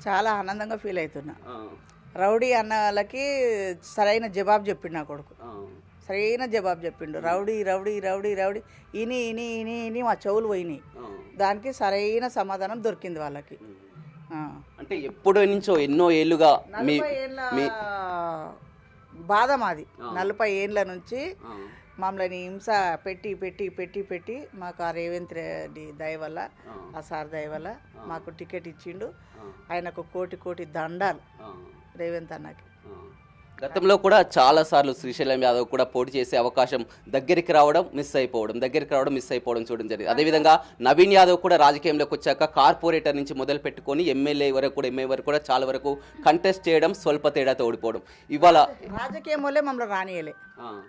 చాలా ఆనందంగా ఫీల్ అవుతున్నా. రౌడీ అన్న వాళ్ళకి సరైన జవాబు చెప్పిండు నా కొడుకు. సరైన జవాబు చెప్పిండు. రౌడీ రౌడీ రౌడీ రౌడీ ఇని ఇని ఇని ఇని మా చెవులు పోయినాయి. దానికి సరైన సమాధానం దొరికింది వాళ్ళకి. అంటే ఎప్పటి నుంచో ఎన్నో ఏళ్ళుగా 40 ఏళ్ళ బాధ మాది. 40 ఏళ్ళ నుంచి మమ్మల్ని హింస పెట్టి పెట్టి పెట్టి పెట్టి మాకు ఆ రేవంత్ రెడ్డి దయ వల్ల, ఆ సార్ దయ వల్ల మాకు టికెట్ ఇచ్చిండు. ఆయనకు కోటి కోటి దండాలు రేవంత్ అన్నకి. గతంలో కూడా చాలా సార్లు శ్రీశైలం యాదవ్ కూడా పోటీ చేసే అవకాశం దగ్గరికి రావడం మిస్ అయిపోవడం చూడడం జరిగింది. అదేవిధంగా నవీన్ యాదవ్ కూడా రాజకీయంలోకి వచ్చాక కార్పొరేటర్ నుంచి మొదలు పెట్టుకొని ఎమ్మెల్యే వరకు కూడా ఎంఏ వరకు కూడా చాలా వరకు కంటెస్ట్ చేయడం, స్వల్ప తేడాతో ఓడిపోవడం. ఇవాళ రాజకీయం వల్లే మమ్మల్ని రానియలే.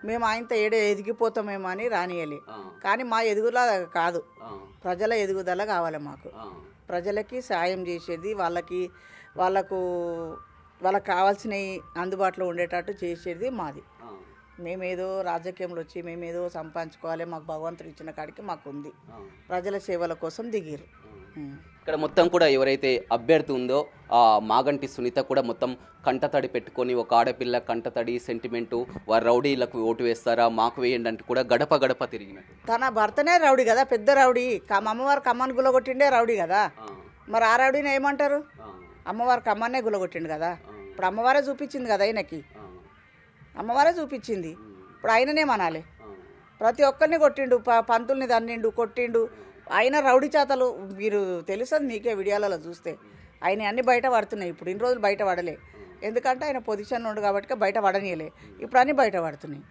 మేము ఆయనతో ఎదిగిపోతామేమో అని రానియలే. కానీ మా ఎదుగుదల కాదు, ప్రజల ఎదుగుదల కావాలి మాకు. ప్రజలకి సాయం చేసేది, వాళ్ళకు కావాల్సినవి అందుబాటులో ఉండేటట్టు చేసేది మాది. మేమేదో రాజకీయంలో వచ్చి మేమేదో సంపాదించుకోవాలి, మాకు భగవంతుడు ఇచ్చిన కాడికి మాకు ఉంది. ప్రజల సేవల కోసం దిగిరు. ఇక్కడ మొత్తం కూడా ఎవరైతే అభ్యర్థి ఉందో ఆ మాగంటి సునీత కూడా మొత్తం కంటతడి పెట్టుకొని, ఒక ఆడపిల్ల కంటతడి సెంటిమెంటు, వారు రౌడీలకు ఓటు వేస్తారా మాకు వేయండి అంటే కూడా గడప గడప తిరిగినట్టు. తన భర్తనే రౌడీ కదా, పెద్ద రౌడీ. అమ్మవారు కమ్మని గులగొట్టిండే రౌడీ కదా. మరి ఆ రౌడీని ఏమంటారు? అమ్మవారి కమ్మనే గులగొట్టిండు కదా. ఇప్పుడు అమ్మవారే చూపించింది కదా ఆయనకి, అమ్మవారే చూపించింది. ఇప్పుడు ఆయననేమనాలి? ప్రతి ఒక్కరిని కొట్టిండు, పంతుల్ని దన్నిండు, కొట్టిండు. ఆయన రౌడీ చేతలు మీరు తెలుస్తుంది మీకే వీడియోలలో చూస్తే. ఆయన అన్ని బయట పడుతున్నాయి. ఇప్పుడు ఇన్ని రోజులు బయట పడలే, ఎందుకంటే ఆయన పొజిషన్లో ఉండు కాబట్టి బయట పడనీయలే. ఇప్పుడు అన్నీ బయట పడుతున్నాయి.